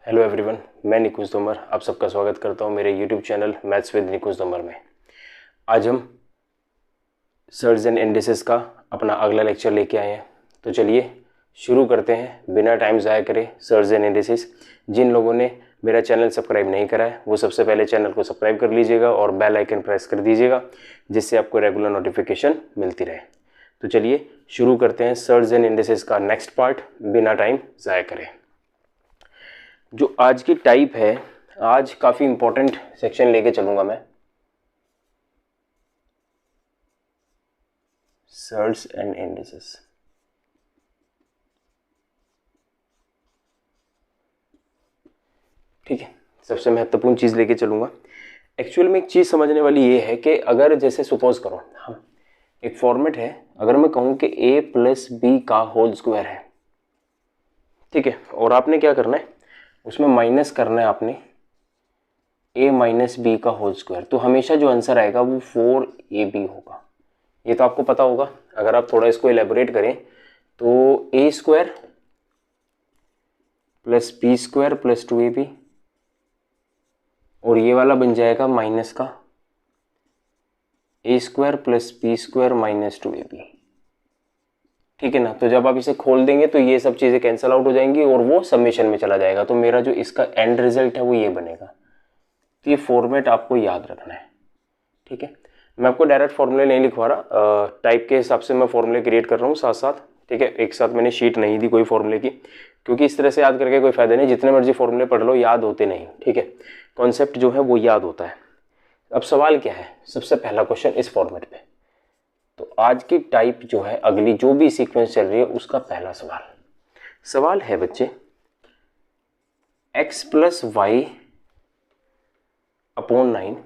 Hello everyone, मैं निकुंज तोमर आप सबका स्वागत करता हूं मेरे यूट्यूब चैनल मैथ्स विद निकुंज तोमर में। आज हम सर्ज एंड इंडिसेस का अपना अगला लेक्चर लेके आए हैं। तो चलिए शुरू करते हैं बिना टाइम ज़ाया करे। सर्ज एंड इंडिसेस, जिन लोगों ने मेरा चैनल सब्सक्राइब नहीं करा है वो सबसे पहले चैनल को सब्सक्राइब कर लीजिएगा और बेल आइकन प्रेस कर दीजिएगा, जिससे आपको रेगुलर नोटिफिकेशन मिलती रहे। तो चलिए शुरू करते हैं सर्ज एंड इंडिसेस का नेक्स्ट पार्ट बिना टाइम ज़ाया करें। जो आज की टाइप है, आज काफ़ी इंपॉर्टेंट सेक्शन लेके चलूंगा मैं, सर्ज एंड इंडिसेस। ठीक है, सबसे महत्वपूर्ण चीज़ लेके चलूंगा। एक्चुअल में एक चीज़ समझने वाली ये है कि अगर जैसे सपोज करो हम एक फॉर्मेट है, अगर मैं कहूँ कि a प्लस बी का होल स्क्वायर है, ठीक है, और आपने क्या करना है, उसमें माइनस करना है आपने a माइनस बी का होल स्क्वायर, तो हमेशा जो आंसर आएगा वो 4ab होगा। ये तो आपको पता होगा। अगर आप थोड़ा इसको एलेबोरेट करें तो a square plus B square plus 2ab, और ये वाला बन जाएगा माइनस का a square plus B square minus 2ab। ठीक है ना। तो जब आप इसे खोल देंगे तो ये सब चीज़ें कैंसिल आउट हो जाएंगी और वो समेशन में चला जाएगा। तो मेरा जो इसका एंड रिजल्ट है वो ये बनेगा। तो ये फॉर्मेट आपको याद रखना है। ठीक है, मैं आपको डायरेक्ट फॉर्मूले नहीं लिखवा रहा, टाइप के हिसाब से मैं फॉर्मूले क्रिएट कर रहा हूँ साथ साथ। ठीक है, एक साथ मैंने शीट नहीं दी कोई फॉर्मूले की, क्योंकि इस तरह से याद करके कोई फायदा नहीं। जितने मर्जी फॉर्मूले पढ़ लो, याद होते नहीं। ठीक है, कॉन्सेप्ट जो है वो याद होता है। अब सवाल क्या है, सबसे पहला क्वेश्चन इस फॉर्मेट पे। तो आज की टाइप जो है, अगली जो भी सीक्वेंस चल रही है, उसका पहला सवाल है बच्चे, x plus Y upon 9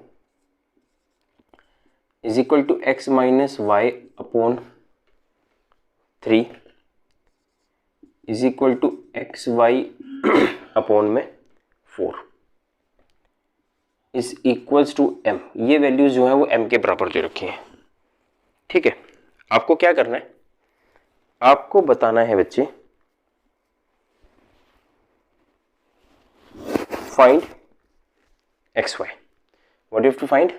is equal to X minus Y upon 3 is equal to X Y upon में 4 इज इक्वल्स टू m। ये वैल्यूज जो है वो m के बराबर जो रखी हैं। ठीक है, आपको क्या करना है, आपको बताना है बच्चे, find X Y. What you have to find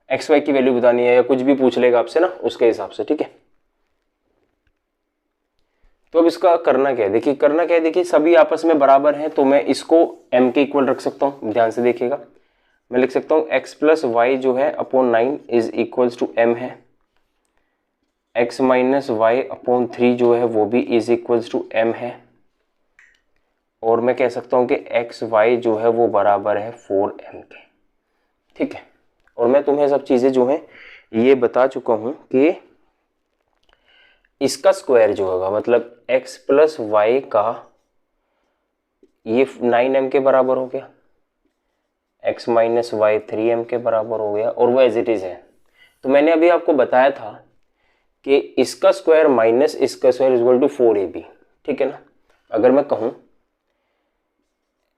X Y की वैल्यू बतानी है, या कुछ भी पूछ लेगा आपसे ना उसके हिसाब से। ठीक है, तो अब इसका करना क्या है, देखिए सभी आपस में बराबर हैं, तो मैं इसको m के इक्वल रख सकता हूं। ध्यान से देखिएगा, मैं लिख सकता हूं x प्लस वाई जो है upon 9 is equals to m है, x माइनस वाई अपॉन 3 जो है वो भी इज इक्वल्स टू m है, और मैं कह सकता हूं कि एक्स वाई जो है वो बराबर है 4m के। ठीक है, और मैं तुम्हें सब चीज़ें जो हैं ये बता चुका हूं कि इसका स्क्वायर जो होगा, मतलब x प्लस वाई का, ये 9m के बराबर हो गया, x माइनस वाई 3m के बराबर हो गया, और वो एज इट इज़ है। तो मैंने अभी आपको बताया था कि इसका स्क्वायर माइनस इसका स्क्वायर इक्वल टू 4ab। ठीक है ना। अगर मैं कहूँ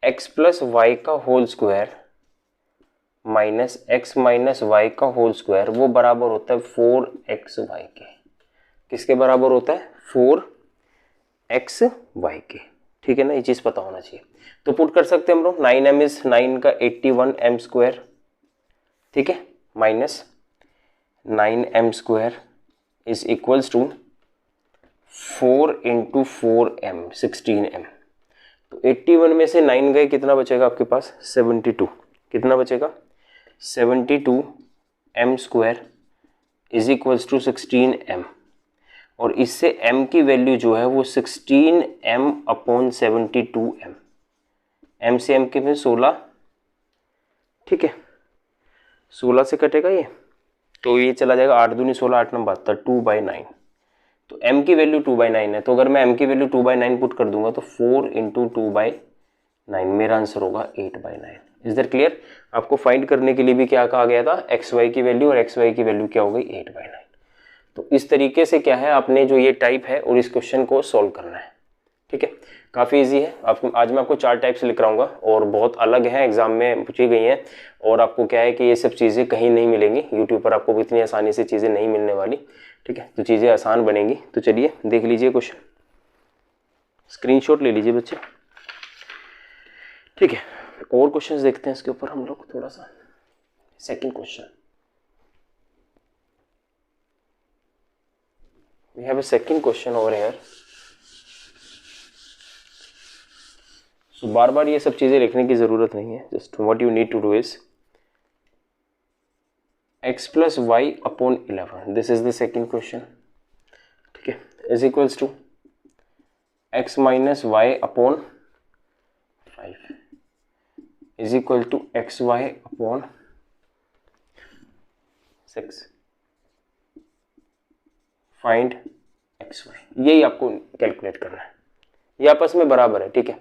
x प्लस वाई का whole square minus X minus Y का होल स्क्वायर, वो बराबर होता है 4xy के। किसके बराबर होता है, 4xy के। ठीक है ना, ये चीज़ पता होना चाहिए। तो पुट कर सकते हैं हम लोग, 9m इज 9 का 81m स्क्वायर। ठीक है, minus 9m square is equals to 4 into 4m 16m। तो 81 में से 9 गए, कितना बचेगा आपके पास, 72। कितना बचेगा, 72m square is equals to 16m, और इससे m की वैल्यू जो है वो 16m अपॉन 72m। m से m के में 16। ठीक है, 16 से कटेगा ये, तो ये चला जाएगा 8 दूनी 16, 8 नंबर 72, 2/9। तो m की वैल्यू 2/9 है, तो अगर मैं m की वैल्यू 2/9 पुट कर दूंगा तो 4 इंटू 2/9, मेरा आंसर होगा 8/9। Is that clear. आपको फाइंड करने के लिए भी क्या कहा गया था, एक्स वाई की वैल्यू, और एक्स वाई की वैल्यू क्या हो गई, 8/9। तो इस तरीके से क्या है, आपने जो ये टाइप है और इस क्वेश्चन को सॉल्व करना है। ठीक है, काफ़ी इजी है। आपको आज मैं आपको 4 टाइप से लिख रहा और बहुत अलग है, एग्जाम में पूछी गई हैं, और आपको क्या है कि ये सब चीज़ें कहीं नहीं मिलेंगी, यूट्यूब पर आपको इतनी आसानी से चीज़ें नहीं मिलने वाली। ठीक है, तो चीज़ें आसान बनेंगी। तो चलिए देख लीजिए क्वेश्चन। स्क्रीनशॉट ले लीजिए बच्चे। ठीक है, और क्वेश्चंस देखते हैं इसके ऊपर हम लोग थोड़ा सा। Second question, we have a second question over here. So बार बार ये सब चीजें लिखने की जरूरत नहीं है, just what you need to do is x plus y upon 11, this is the second question, ठीक है, is equals to x minus y upon 5 is equal to xy upon 6, find xy, यही आपको कैलकुलेट करना है। ये आपस में बराबर है, ठीक है,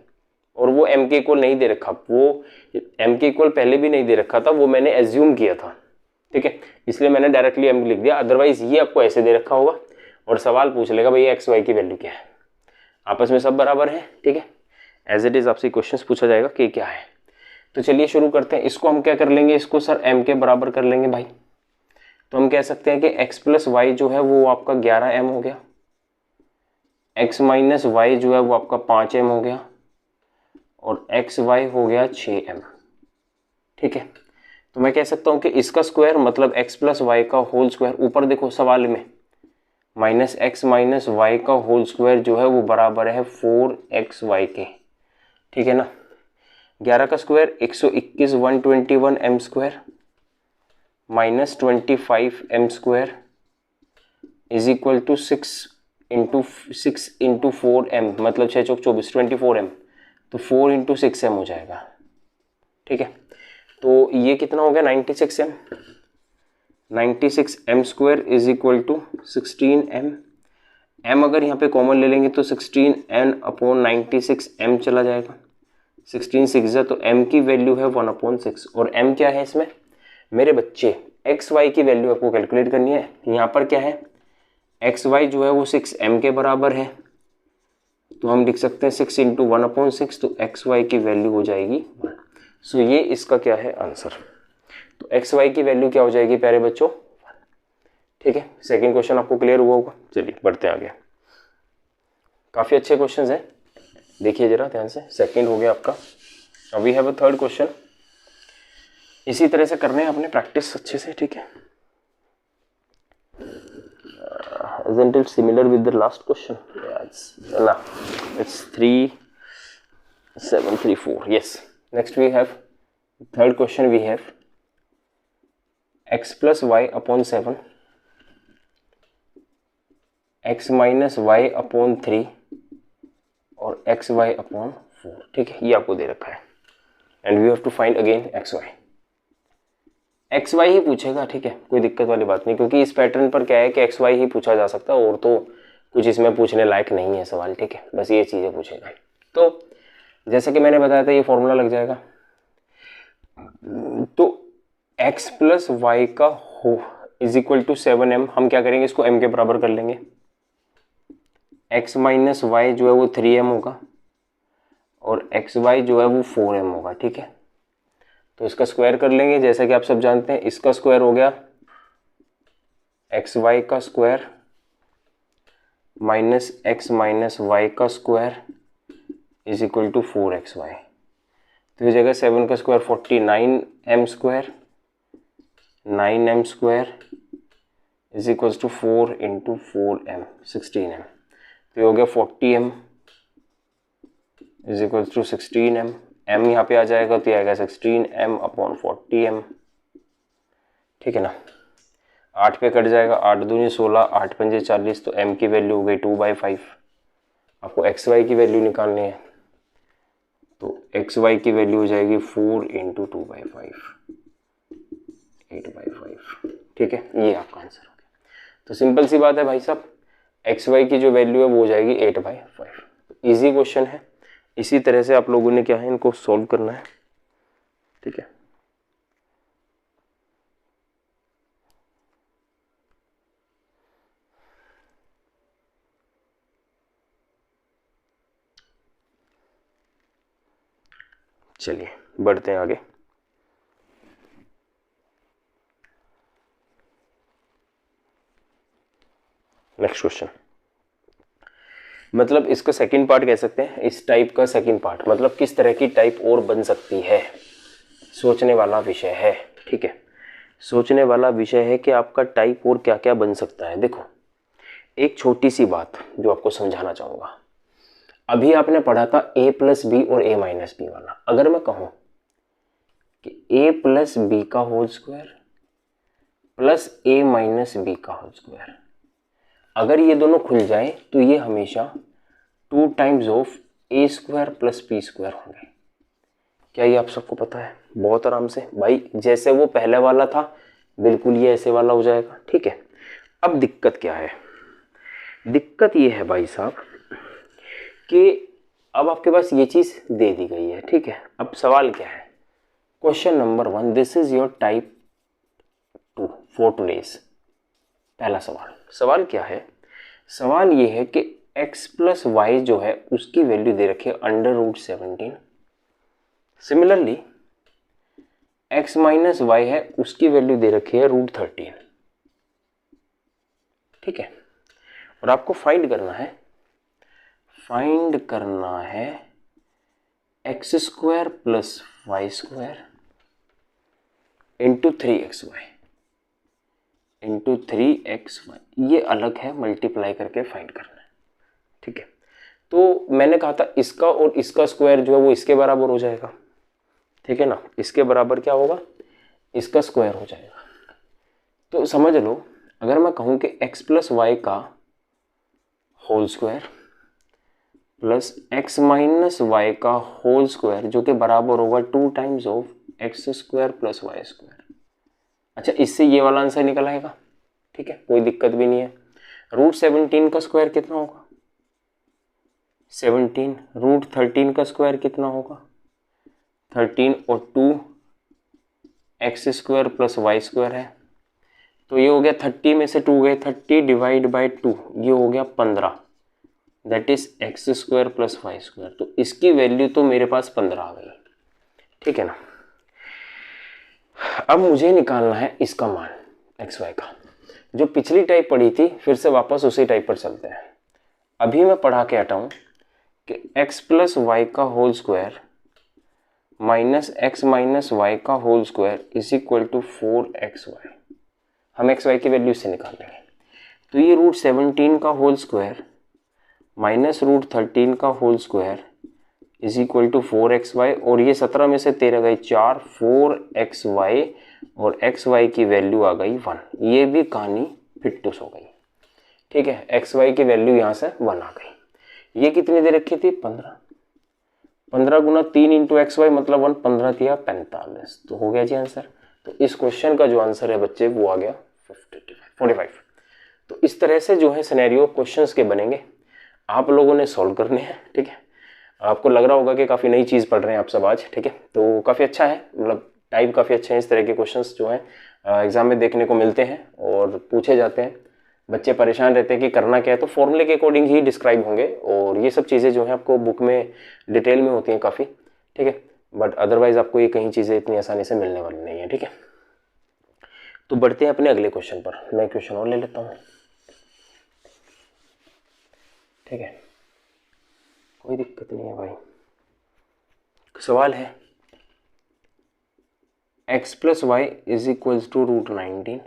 और वो m के इक्वल नहीं दे रखा, वो m के इक्वल पहले भी नहीं दे रखा था, वो मैंने एज्यूम किया था, ठीक है, इसलिए मैंने डायरेक्टली m लिख दिया, अदरवाइज ये आपको ऐसे दे रखा होगा और सवाल पूछ लेगा भाई एक्स वाई की वैल्यू क्या है। आपस में सब बराबर है, ठीक है, एज इट इज आपसे क्वेश्चंस पूछा जाएगा कि क्या है। तो चलिए शुरू करते हैं। इसको हम क्या कर लेंगे, इसको सर m के बराबर कर लेंगे भाई। तो हम कह सकते हैं कि x प्लस वाई जो है वो आपका 11m हो गया, x माइनस वाई जो है वो आपका 5m हो गया, और एक्स वाई हो गया 6m, ठीक है। तो मैं कह सकता हूं कि इसका स्क्वायर मतलब x प्लस वाई का होल स्क्वायर, ऊपर देखो सवाल में माइनस एक्स माइनस वाई का होल स्क्वायर जो है वो बराबर है 4xy के, ठीक है ना। 11 का square 121 121 m square minus 25m square is equal to 6 into 4m, मतलब 6 चौक 24 24m, तो 4 इंटू 6m हो जाएगा, ठीक है। तो ये कितना हो गया 96m, 96m square is equal to 16m, m अगर यहाँ पे कॉमन ले लेंगे तो 16n अपॉन 96m चला जाएगा, 16 6 तो m की वैल्यू है 1/6, और m क्या है इसमें मेरे बच्चे, एक्स वाई की वैल्यू आपको कैलकुलेट करनी है। यहाँ पर क्या है, एक्स वाई जो है वो 6m के बराबर है, तो हम लिख सकते हैं 6 इंटू 1/6, तो एक्स वाई की वैल्यू हो जाएगी 1। सो ये इसका क्या है आंसर। तो एक्स वाई की वैल्यू क्या हो जाएगी प्यारे बच्चों 1, ठीक है। सेकंड क्वेश्चन आपको क्लियर हुआ होगा। चलिए बढ़ते आगे, काफ़ी अच्छे क्वेश्चंस हैं, देखिए जरा ध्यान से। सेकंड हो गया आपका, अब we have a third question. इसी तरह से करने हैं अपने प्रैक्टिस अच्छे से, ठीक है। Isn't it similar with the last question? Yeah, it's 3 7 3 4. Yes. Next we have third question. We have x plus y upon 7, x minus y upon 3 और एक्स वाई अपॉन 4, ठीक है, ये आपको दे रखा है। And we have to find again X Y, X Y ही पूछेगा, ठीक है, कोई दिक्कत वाली बात नहीं, क्योंकि इस पैटर्न पर क्या है कि एक्स वाई ही पूछा जा सकता है, और तो कुछ इसमें पूछने लायक नहीं है सवाल, ठीक है, बस ये चीज़ें पूछेगा। तो जैसे कि मैंने बताया था ये फॉर्मूला लग जाएगा। तो x प्लस वाई का हो इज इक्वल टू 7m, हम क्या करेंगे इसको m के बराबर कर लेंगे। x माइनस वाई जो है वो 3m होगा, और एक्स वाई जो है वो 4m होगा, ठीक है। तो इसका स्क्वायर कर लेंगे, जैसा कि आप सब जानते हैं, इसका स्क्वायर हो गया एक्स वाई का square minus X minus Y का square is equal to 4xy। तो इस जगह 7 का square 49m square 9m square is equal to 4 into 4m 16m, तो ये हो गया 40m is equal to 16m, m यहाँ पे आ जाएगा तो ये आएगा 16m अपॉन 40m, ठीक है ना। 8 पे कट जाएगा, 8 दूनी 16 8 पंजे 40, तो m की वैल्यू हो गई 2/5। आपको एक्स वाई की वैल्यू निकालनी है, तो एक्स वाई की वैल्यू हो जाएगी 4 इंटू 2/5 8/5, ठीक है, ये आपका आंसर हो गया। तो सिंपल सी बात है भाई साहब, एक्स वाई की जो वैल्यू है वो हो जाएगी 8/5। इजी क्वेश्चन है, इसी तरह से आप लोगों ने क्या है इनको सॉल्व करना है, ठीक है। चलिए बढ़ते हैं आगे। नेक्स्ट क्वेश्चन, मतलब इसका सेकंड पार्ट कह सकते हैं, इस टाइप का सेकंड पार्ट, मतलब किस तरह की टाइप और बन सकती है, सोचने वाला विषय है। ठीक है, सोचने वाला विषय है कि आपका टाइप और क्या क्या बन सकता है। देखो एक छोटी सी बात जो आपको समझाना चाहूँगा, अभी आपने पढ़ा था a प्लस बी और a माइनस बी वाला। अगर मैं कहूँ कि a प्लस बी का whole square plus a minus B का होल स्क्वायर, अगर ये दोनों खुल जाए तो ये हमेशा 2 times of a square plus b square होंगे। क्या ये आप सबको पता है? बहुत आराम से भाई, जैसे वो पहले वाला था बिल्कुल ये ऐसे वाला हो जाएगा। ठीक है, अब दिक्कत क्या है? दिक्कत ये है भाई साहब कि अब आपके पास ये चीज़ दे दी गई है। ठीक है, अब सवाल क्या है? Question number 1, this is your type 2 for today's. पहला सवाल क्या है? सवाल ये है कि x प्लस वाई जो है उसकी वैल्यू दे रखी है √17। सिमिलरली x माइनस वाई है उसकी वैल्यू दे रखी है √13। ठीक है, और आपको फाइंड करना है X square plus Y square into 3xy into 3xy, ये अलग है, मल्टीप्लाई करके फाइंड करना है। ठीक है, तो मैंने कहा था इसका और इसका स्क्वायर जो है वो इसके बराबर हो जाएगा। ठीक है ना, इसके बराबर क्या होगा? इसका स्क्वायर हो जाएगा। तो समझ लो, अगर मैं कहूँ कि x प्लस वाई का whole square plus x minus Y का होल स्क्वायर जो कि बराबर होगा 2 times of X square plus Y square. अच्छा, इससे ये वाला आंसर निकल आएगा। ठीक है, कोई दिक्कत भी नहीं है। √17 का स्क्वायर कितना होगा? 17। √13 का स्क्वायर कितना होगा? 13 और 2 X square plus Y square है, तो ये हो गया 30 में से 2 गए, 30 डिवाइड बाई 2, ये हो गया 15, that is X square plus Y square. तो इसकी वैल्यू तो मेरे पास 15 आ गई। ठीक है ना, अब मुझे निकालना है इसका मान एक्स वाई का। जो पिछली टाइप पढ़ी थी फिर से वापस उसी टाइप पर चलते हैं। अभी मैं पढ़ा के हटाऊं कि x प्लस वाई का whole square minus X minus Y का whole square is equal to 4xy। हम एक्स वाई की वैल्यू से निकाल लेंगे। तो ये √17 का होल स्क्वायर माइनस √13 का whole square is equal to 4xy, और ये 17 में से 13 गई 4, 4xy, और xy की वैल्यू आ गई 1। ये भी कहानी फिट्टूस हो गई। ठीक है, xy की वैल्यू यहाँ से 1 आ गई। ये कितनी दे रखी थी? 15। 15 गुना 3 इंटू XY मतलब 1, 15 दिया 45, तो हो गया जी आंसर। तो इस क्वेश्चन का जो आंसर है बच्चे वो आ गया 45। तो इस तरह से जो है सिनेरियो क्वेश्चंस के बनेंगे, आप लोगों ने सॉल्व करने हैं। ठीक है, आपको लग रहा होगा कि काफ़ी नई चीज़ पढ़ रहे हैं आप सब आज। ठीक है, तो काफ़ी अच्छा है, मतलब टाइप काफ़ी अच्छे हैं। इस तरह के क्वेश्चंस जो हैं एग्जाम में देखने को मिलते हैं और पूछे जाते हैं। बच्चे परेशान रहते हैं कि करना क्या है, तो फॉर्मूले के अकॉर्डिंग ही डिस्क्राइब होंगे, और ये सब चीज़ें जो हैं आपको बुक में डिटेल में होती हैं काफ़ी। ठीक है, बट अदरवाइज आपको ये कहीं चीज़ें इतनी आसानी से मिलने वाली नहीं है। ठीक है, तो बढ़ते हैं अपने अगले क्वेश्चन पर। मैं क्वेश्चन और ले लेता हूँ। ठीक है, कोई दिक्कत नहीं है भाई। सवाल है x plus Y is equals to √19,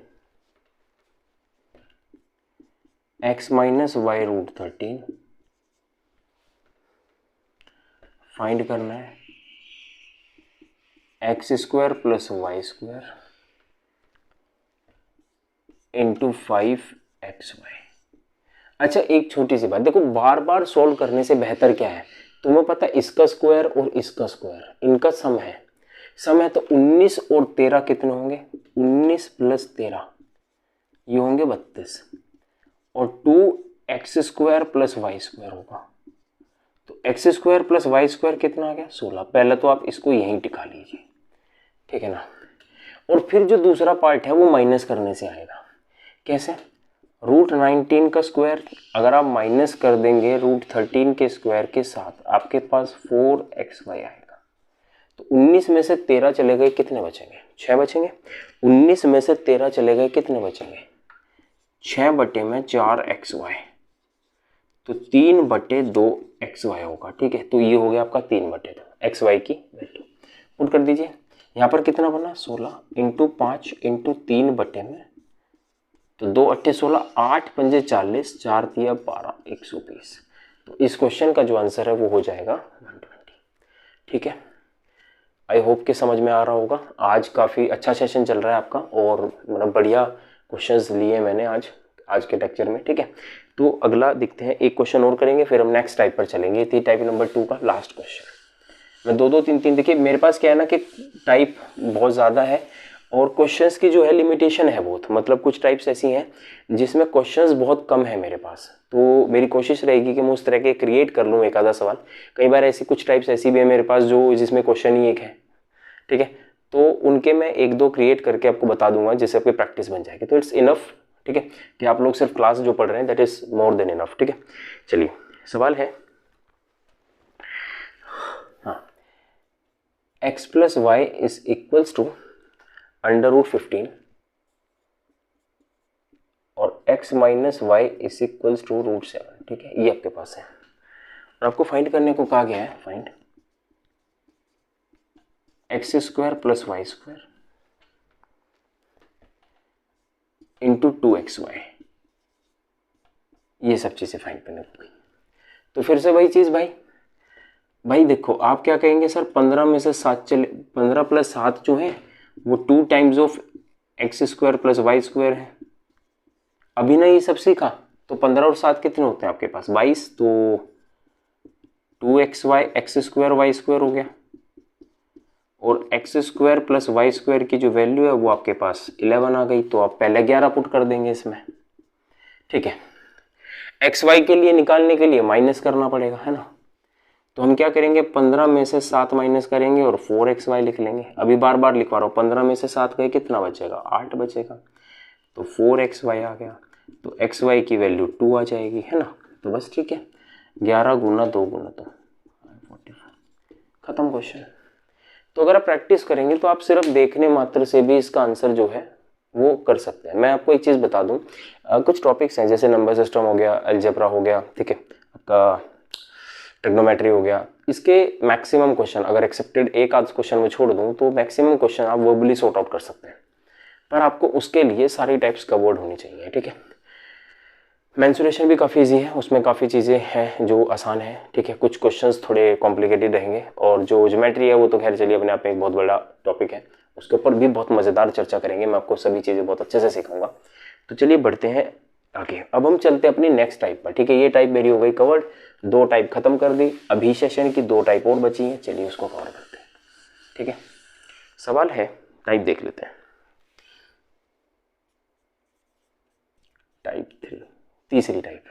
x minus Y √13। Find करना है X square plus Y square into 5xy। अच्छा, एक छोटी सी बात देखो, बार बार सोल्व करने से बेहतर क्या है? तुम्हें पता है इसका स्क्वायर और इसका स्क्वायर इनका सम है। तो 19 और 13 कितने होंगे? 19 प्लस 13 ये होंगे 32, और 2x square plus Y square होगा। तो X square plus Y square कितना आ गया? 16। पहले तो आप इसको यहीं टिका लीजिए। ठीक है ना, और फिर जो दूसरा पार्ट है वो माइनस करने से आएगा। कैसे? √19 का स्क्वायर अगर आप माइनस कर देंगे √13 के स्क्वायर के साथ, आपके पास 4xy आएगा। तो 19 में से 13 चले गए, कितने बचेंगे? 6 बचेंगे। 19 में से 13 चले गए, कितने बचेंगे? 6 बटे में 4xy। तो 3/2 XY होगा, ठीक है। तो ये हो गया आपका 3/2 XY की वैल्यू पुट कर दीजिए। यहाँ पर कितना बना 16 इंटू 5 इंटू 3/में, तो 2 8 16, 8 5 40, 4 3 12, 120। तो इस क्वेश्चन का जो आंसर है वो हो जाएगा 120, ठीक है। आई होप कि समझ में आ रहा होगा। आज काफ़ी अच्छा सेशन चल रहा है आपका और मतलब बढ़िया क्वेश्चंस लिए मैंने आज के लेक्चर में, ठीक है। तो अगला देखते हैं, एक क्वेश्चन और करेंगे फिर हम नेक्स्ट टाइप पर चलेंगे। थी टाइप नंबर 2 का लास्ट क्वेश्चन। मैं 2 2 3 3 देखिए मेरे पास क्या है ना कि टाइप बहुत ज़्यादा है और क्वेश्चंस की जो है लिमिटेशन है बहुत, मतलब कुछ टाइप्स ऐसी हैं जिसमें क्वेश्चंस बहुत कम है मेरे पास। तो मेरी कोशिश रहेगी कि मैं उस तरह के क्रिएट कर लूँ एक आधा सवाल। कई बार ऐसी कुछ टाइप्स ऐसी भी है मेरे पास जो जिसमें क्वेश्चन ही एक है, ठीक है। तो उनके मैं 1 2 क्रिएट करके आपको बता दूंगा जिससे आपकी प्रैक्टिस बन जाएगी। तो इट्स इनफ, ठीक है, कि आप लोग सिर्फ क्लास जो पढ़ रहे हैं that is more than enough, ठीक है। चलिए सवाल है, हाँ, x + y is equals to √15 और x - y is equals to √7, ठीक है। ये आपके पास है और आपको फाइंड करने को कहा गया है, find x² + y² into 2xy, ये सब चीज़ें फाइंड करने को गई। तो फिर से वही चीज़ भाई देखो आप क्या कहेंगे सर, 15 में से 7 चले, 15 + 7 जो है वो 2 टाइम्स ऑफ x² + y² है। अभी ना ये सब सीखा तो 15 और 7 कितने होते हैं आपके पास 22, तो 2xy x² y² हो गया और x² + y² की जो वैल्यू है वो आपके पास 11 आ गई। तो आप पहले 11 पुट कर देंगे इसमें, ठीक है। xy के लिए निकालने के लिए माइनस करना पड़ेगा, है ना। तो हम क्या करेंगे, 15 में से 7 माइनस करेंगे और 4xy लिख लेंगे। अभी बार बार लिखवा रहा हूँ, 15 में से 7 गए कितना बचेगा, 8 बचेगा। तो 4xy आ गया, तो xy की वैल्यू 2 आ जाएगी, है ना। तो बस ठीक है, 11 × 2 × 2 खत्म क्वेश्चन। तो अगर आप प्रैक्टिस करेंगे तो आप सिर्फ देखने मात्र से भी इसका आंसर जो है वो कर सकते हैं। मैं आपको एक चीज़ बता दूं, कुछ टॉपिक्स हैं जैसे नंबर सिस्टम हो गया, अलजेब्रा हो गया, ठीक है, आपका ट्रिग्नोमेट्री हो गया, इसके मैक्सिमम क्वेश्चन अगर एक्सेप्टेड एक आध क्वेश्चन में छोड़ दूं तो मैक्सिमम क्वेश्चन आप वर्बली सॉर्ट आउट कर सकते हैं, पर आपको उसके लिए सारी टाइप्स कवर्ड होनी चाहिए, ठीक है। मेंसुरेशन भी काफ़ी इजी है, उसमें काफ़ी चीज़ें हैं जो आसान है, ठीक है। कुछ क्वेश्चंस थोड़े कॉम्प्लिकेटेड रहेंगे और जो ज्योमेट्री है वो तो खैर चलिए अपने आप में एक बहुत बड़ा टॉपिक है, उसके ऊपर भी बहुत मज़ेदार चर्चा करेंगे, मैं आपको सभी चीज़ें बहुत अच्छे से सिखाऊंगा। तो चलिए बढ़ते हैं आगे। अब हम चलते हैं अपनी नेक्स्ट टाइप पर, ठीक है। ये टाइप मेरी हो गई कवर्ड, 2 टाइप खत्म कर दी, अभी सेशन की 2 टाइप और बची हैं, चलिए उसको कवर करते हैं, ठीक है। सवाल है, टाइप देख लेते हैं, टाइप 3, तीसरी टाइप,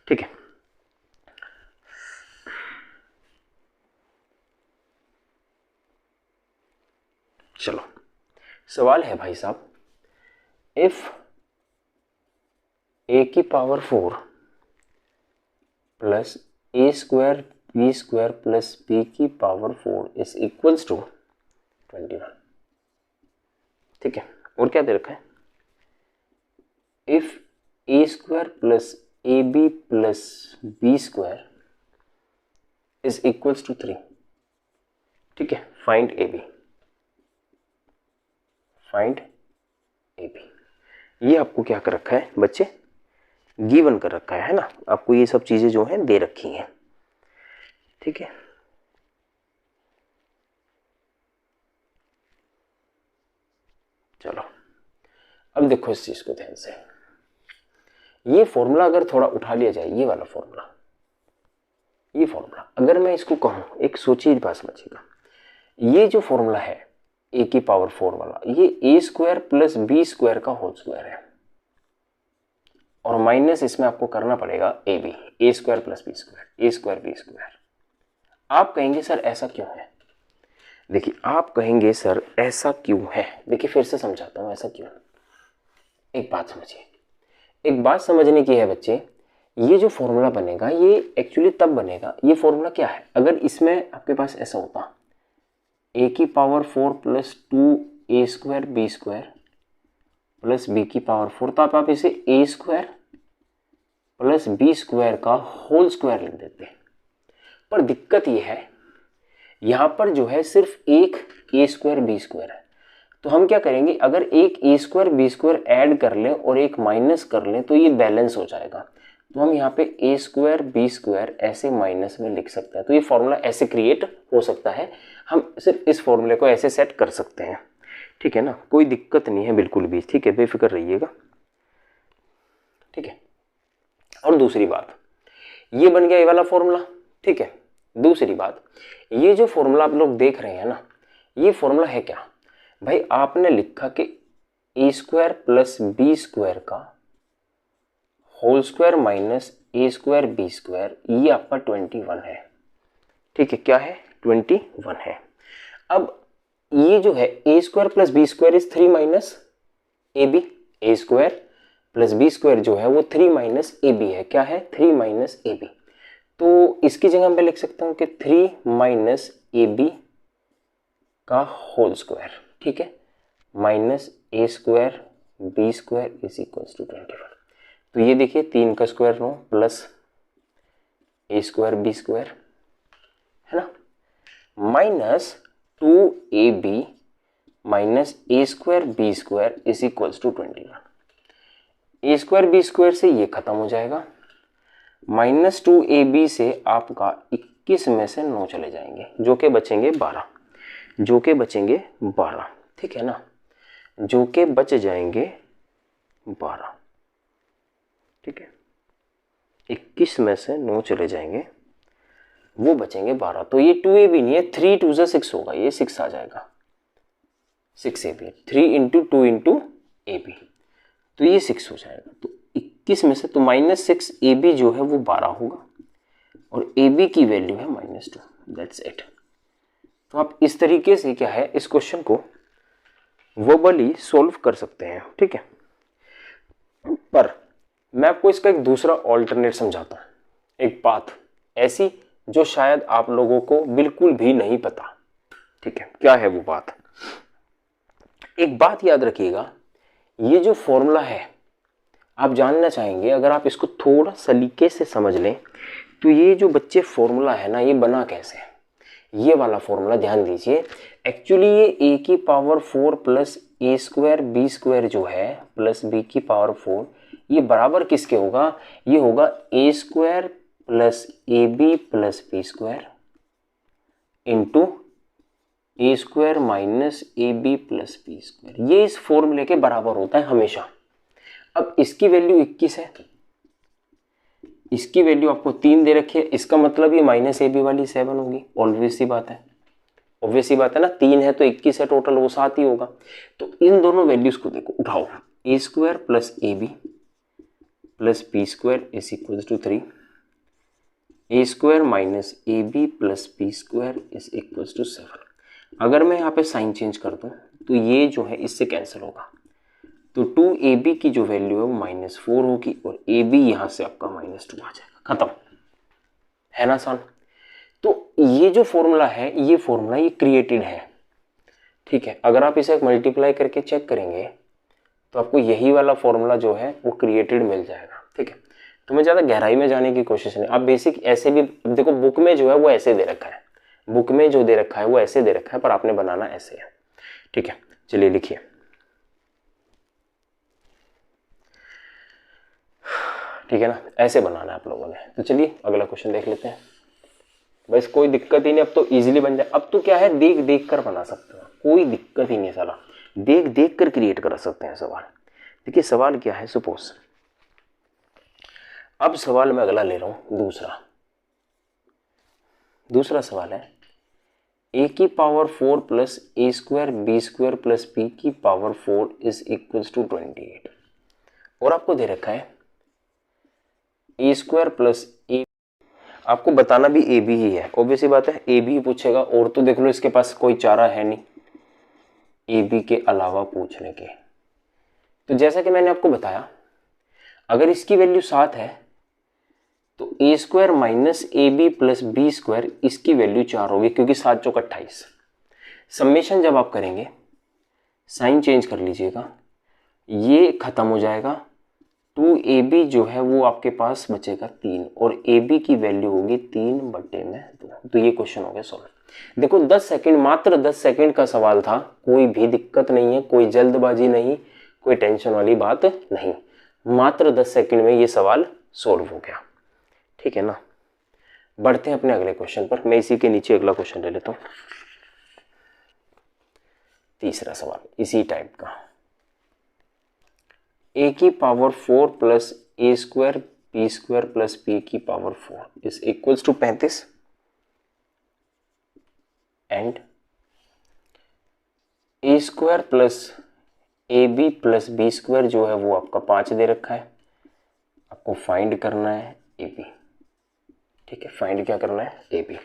ठीक है। चलो सवाल है भाई साहब, if a⁴ plus a² b² plus b⁴ is equals to 21, ठीक है। और क्या दे रखा है, if a² plus ab plus b² is equals to 3, ठीक है। Find ab, find ab। ये आपको क्या कर रखा है बच्चे, गिवन कर रखा है ना, आपको ये सब चीजें जो हैं दे रखी हैं, ठीक है। चलो अब देखो इस चीज को ध्यान से, ये फॉर्मूला अगर थोड़ा उठा लिया जाए, ये वाला फॉर्मूला, ये फॉर्मूला अगर मैं इसको कहूं, एक सोचिए बात समझिएगा, ये जो फॉर्मूला है a⁴ वाला, ये a² प्लस b² का होल स्क्वायर है और माइनस इसमें आपको करना पड़ेगा ab, a² plus b², a² b²। आप कहेंगे सर ऐसा क्यों है, देखिए आप कहेंगे सर ऐसा क्यों है, देखिए फिर से समझाता हूं ऐसा क्यों। एक बात समझिए, एक बात समझने की है बच्चे, ये जो फॉर्मूला बनेगा ये एक्चुअली तब बनेगा, ये फॉर्मूला क्या है, अगर इसमें आपके पास ऐसा होता a⁴ plus 2a² b² plus b⁴, तो आप इसे a² प्लस बी स्क्वायर का होल स्क्वायर लिख देते हैं। पर दिक्कत ये है यहाँ पर जो है सिर्फ एक ए स्क्वायर बी स्क्वायर है, तो हम क्या करेंगे, अगर एक ए स्क्वायर बी स्क्वायर ऐड कर लें और एक माइनस कर लें तो ये बैलेंस हो जाएगा। तो हम यहाँ पे ए स्क्वायर बी स्क्वायर ऐसे माइनस में लिख सकते हैं, तो ये फॉर्मूला ऐसे क्रिएट हो सकता है। हम सिर्फ इस फॉर्मूले को ऐसे सेट कर सकते हैं, ठीक है ना, कोई दिक्कत नहीं है बिल्कुल भी, ठीक है, बेफिक्र रहिएगा, ठीक है। और दूसरी बात, ये बन गया ये वाला फॉर्मूला, ठीक है। दूसरी बात, ये जो फॉर्मूला आप लोग देख रहे हैं ना, ये फॉर्मूला है क्या भाई, आपने लिखा कि ए स्क्वायर प्लस बी स्क्वायर का whole square minus a square B square, ये आपका 21 है, ठीक है, क्या है 21 है। अब ये जो है A square plus B square is 3 minus A B, A square plus B square जो है वो 3 माइनस ए बी है, क्या है 3 माइनस ए बी। तो इसकी जगह मैं लिख सकता हूँ कि 3 माइनस ए बी का होल स्क्वायर, ठीक है, minus a square B square is equals to 21। तो ये देखिए 3 का स्क्वायर 9 प्लस ए स्क्वायर बी स्क्वायर है ना, minus 2ab minus a square B square is equals to 21। A square B square से ये खत्म हो जाएगा, माइनस 2ab से आपका 21 में से 9 चले जाएंगे, जो कि बचेंगे 12, जो कि बचेंगे 12, ठीक है ना, जो कि बच जाएंगे 12, ठीक है, 21 में से 9 चले जाएंगे, वो बचेंगे 12। तो ये 2ab नहीं है, 3 2 से 6 होगा, ये 6 आ जाएगा, 6ab, 3 इंटू 2 इंटू ab, तो ये 6 हो जाएगा। तो 21 में से तो माइनस 6ab जो है वो 12 होगा और ab की वैल्यू है -2, दैट्स इट। तो आप इस तरीके से क्या है इस क्वेश्चन को वर्बली सॉल्व कर सकते हैं, ठीक है। पर मैं आपको इसका एक दूसरा ऑल्टरनेट समझाता हूँ, एक बात ऐसी जो शायद आप लोगों को बिल्कुल भी नहीं पता, ठीक है। क्या है वो बात, एक बात याद रखिएगा, ये जो फॉर्मूला है आप जानना चाहेंगे, अगर आप इसको थोड़ा सलीके से समझ लें तो ये जो बच्चे फॉर्मूला है ना, ये बना कैसे है, ये वाला फॉर्मूला ध्यान दीजिए। एक्चुअली ये a की पावर 4 प्लस ए स्क्वायर बी स्क्वायर जो है प्लस बी की पावर 4, ये बराबर किसके होगा, ये होगा A square plus A B plus B square into A square minus A B plus B square, ये इस फॉर्मूले के बराबर होता है हमेशा। अब इसकी वैल्यू 21 है, इसकी वैल्यू आपको 3 दे रखी है, इसका मतलब ये माइनस ए बी वाली 7 होगी, ऑब्वियस सी बात है, ऑब्वियस सी बात है ना, 3 है तो 21 है टोटल, वो 7 ही होगा। तो इन दोनों वैल्यूज को देखो, उठाओ, A square plus A B plus B square is equal to 3, A square minus A B plus B square is equal to 7। अगर मैं यहाँ पे साइन चेंज कर दूँ तो ये जो है इससे कैंसिल होगा, तो 2ab की जो वैल्यू है वो -4 होगी और ab यहाँ से आपका -2 आ जाएगा, खत्म है ना आसान। तो ये जो फॉर्मूला है, ये फॉर्मूला ये क्रिएटेड है, ठीक है। अगर आप इसे मल्टीप्लाई करके चेक करेंगे तो आपको यही वाला फॉर्मूला जो है वो क्रिएटेड मिल जाएगा, ठीक है। तो मैं ज़्यादा गहराई में जाने की कोशिश नहीं, आप बेसिक ऐसे भी देखो, बुक में जो है वो ऐसे दे रखा है, बुक में जो दे रखा है वो ऐसे दे रखा है, पर आपने बनाना ऐसे है, ठीक है। चलिए लिखिए, ठीक है ना, ऐसे बनाना है आप लोगों ने। तो चलिए अगला क्वेश्चन देख लेते हैं, बस कोई दिक्कत ही नहीं, अब तो इजीली बन जाए। अब तो क्या है, देख देख कर बना सकते हो, कोई दिक्कत ही नहीं है, साला देख देख कर क्रिएट कर सकते हैं सवाल। देखिए सवाल क्या है, सपोज अब सवाल मैं अगला ले रहा हूं, दूसरा सवाल है a की पावर 4 प्लस ए square B square plus B की पावर 4 इज इक्वल्स टू 28, और आपको दे रखा है ए स्क्वायर प्लस ए, आपको बताना भी ए बी ही है, ऑब्वियस बात है ए बी ही पूछेगा, और तो देख लो इसके पास कोई चारा है नहीं ए बी के अलावा पूछने के। तो जैसा कि मैंने आपको बताया, अगर इसकी वैल्यू 7 है तो A square minus A B plus B square, इसकी वैल्यू 4 होगी, क्योंकि 7 चौक 28। समेशन जब आप करेंगे, साइन चेंज कर लीजिएगा, ये खत्म हो जाएगा, 2ab जो है वो आपके पास बचेगा 3 और ab की वैल्यू होगी 3/2। तो ये क्वेश्चन हो गया सॉल्व। देखो 10 सेकंड, मात्र 10 सेकंड का सवाल था, कोई भी दिक्कत नहीं है, कोई जल्दबाजी नहीं, कोई टेंशन वाली बात नहीं, मात्र 10 सेकंड में ये सवाल सॉल्व हो गया। ठीक है ना, बढ़ते हैं अपने अगले क्वेश्चन पर। मैं इसी के नीचे अगला क्वेश्चन ले लेता हूं, तीसरा सवाल इसी टाइप का। a की power 4 plus a square b square plus b की power 4 is equals to 35 and a square plus ab plus b square जो है वो आपका 5 दे रखा है, आपको फाइंड करना है ab। ठीक है, फाइंड क्या करना है, ab।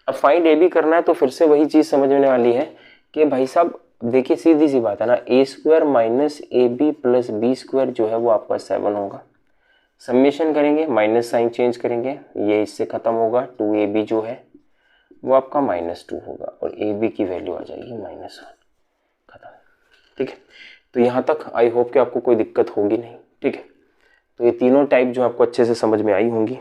अब फाइंड ab करना है तो फिर से वही चीज समझने वाली है कि भाई साहब देखिए सीधी सी बात है ना, a square minus A B plus B square जो है वो आपका 7 होगा। समेशन करेंगे, माइनस साइन चेंज करेंगे, ये इससे खत्म होगा, 2ab जो है वो आपका -2 होगा और ab की वैल्यू आ जाएगी -1, खत्म। ठीक है, तो यहाँ तक आई होप कि आपको कोई दिक्कत होगी नहीं। ठीक है, तो ये तीनों टाइप जो आपको अच्छे से समझ में आई होंगी।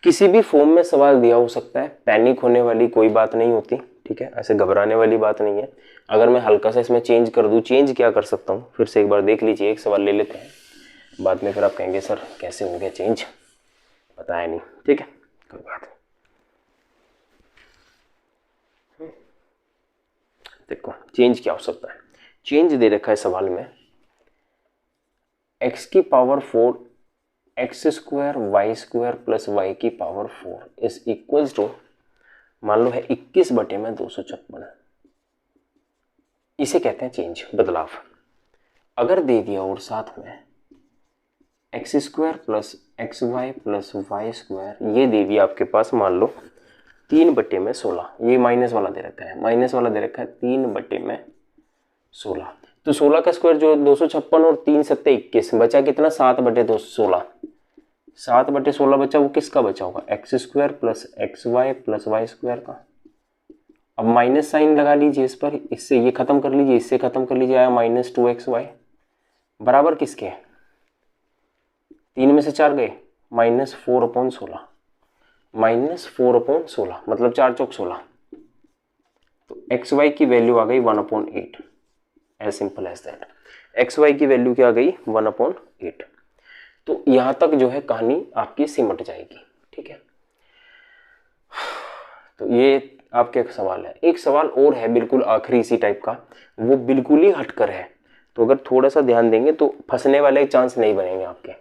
किसी भी फॉर्म में सवाल दिया हो सकता है, पैनिक होने वाली कोई बात नहीं होती। ठीक है, ऐसे घबराने वाली बात नहीं है। अगर मैं हल्का सा इसमें चेंज कर दूं, चेंज क्या कर सकता हूं, फिर से एक बार देख लीजिए, एक सवाल ले लेते हैं, बाद में फिर आप कहेंगे सर कैसे हो गया चेंज, बताया नहीं। ठीक है, कोई बात नहीं। देखो चेंज क्या हो सकता है, चेंज दे रखा है सवाल में x की power 4 x square y square plus y की पावर 4 इज इक्वल्स टू, मान लो है 21/256, इसे कहते हैं चेंज, बदलाव। अगर दे दिया और साथ में x square plus x y plus Y square, ये दे दिया आपके पास मान लो 3/16, ये माइनस वाला दे रखा है, माइनस वाला दे रखा है 3/16, तो 16 का स्क्वायर जो 256 और 3 सत्ते 21, बचा कितना 7/216, 7/16 बचा, वो किसका बचा होगा, x square plus x y plus Y square का। अब माइनस साइन लगा लीजिए इस पर, इससे ये खत्म कर लीजिए, इससे खत्म कर लीजिए, आया -2xy बराबर किसके, 3 में से 4 गए, -4/16, -4/16 मतलब 4 चौक 16, तो एक्स वाई की वैल्यू आ गई 1/8, as simple as that. X Y की वैल्यू क्या आ गई 1/8। तो यहां तक जो है कहानी आपकी सिमट जाएगी। ठीक है, तो ये आपके सवाल है। एक सवाल और है बिल्कुल आखिरी इसी टाइप का, वो बिल्कुल ही हटकर है, तो अगर थोड़ा सा ध्यान देंगे तो फंसने वाले चांस नहीं बनेंगे आपके।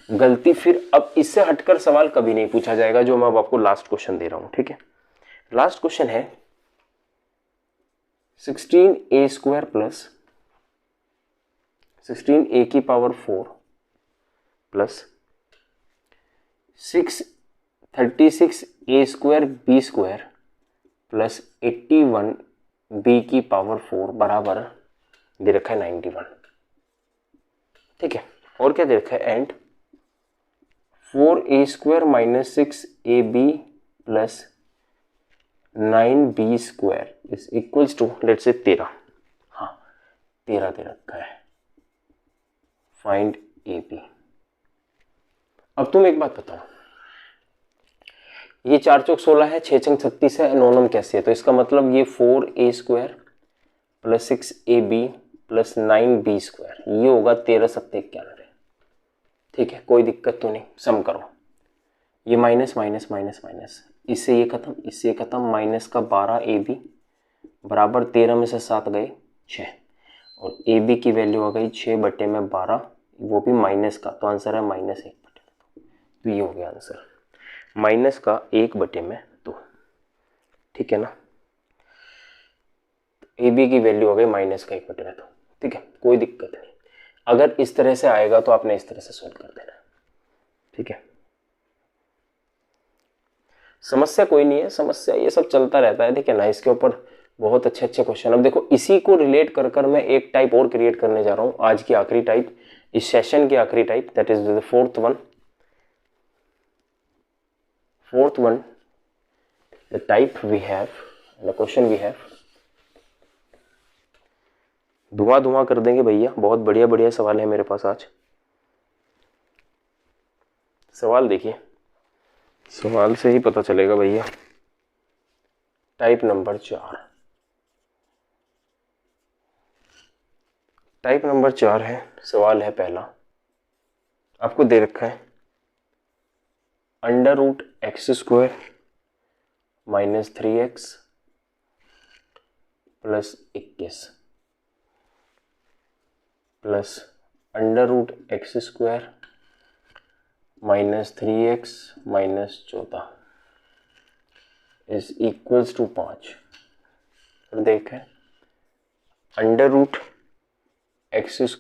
गलती फिर अब इससे हटकर सवाल कभी नहीं पूछा जाएगा, जो मैं अब आपको लास्ट क्वेश्चन दे रहा हूं। ठीक है, लास्ट क्वेश्चन है 16a स्क्वायर प्लस 16a की power 4 plus 36a square b square plus 81b की पावर 4 बराबर दे रखा है 91। ठीक है, और क्या दे रखा है, and 4a square minus 6ab plus 9b square is equals to let's say 13। हाँ 13 दे रखा है, फाइंड ab। अब तुम एक बात बताओ, ये 4 चौक 16 है, 6 चंग 36 है, 9 नम कैसे है, तो इसका मतलब ये 4a square plus 6ab plus 9b square, ये होगा 13 सत्ते 91। ठीक है, कोई दिक्कत तो नहीं, सम करो, ये माइनस माइनस माइनस माइनस, इससे ये खत्म, इससे खत्म, माइनस का 12ab बराबर 13 में से 7 गए 6, और ab की वैल्यू आ गई 6/12, वो भी माइनस का, तो आंसर है -1/2। तो ये हो गया आंसर, माइनस का 1/2। ठीक है ना, ab की वैल्यू आ गई माइनस का 1/2। ठीक है, कोई दिक्कत नहीं, अगर इस तरह से आएगा तो आपने इस तरह से सोल्व कर देना। ठीक है, समस्या कोई नहीं है, समस्या ये सब चलता रहता है। ठीक है ना, इसके ऊपर बहुत अच्छे अच्छे क्वेश्चन। अब देखो इसी को रिलेट कर कर मैं एक टाइप और क्रिएट करने जा रहा हूँ, आज की आखिरी टाइप, इस सेशन की आखिरी type, that is the fourth one, the type we have, the question we have. धुआं धुआं कर देंगे भैया, बहुत बढ़िया बढ़िया सवाल है मेरे पास आज। सवाल देखिए, सवाल से ही पता चलेगा भैया। टाइप नंबर 4, टाइप नंबर 4 है। सवाल है पहला, आपको दे रखा है under root x square minus 3x plus 21 plus under root x square minus 3x minus 14 is equals to 5। और देखें अंडर रूट एक्स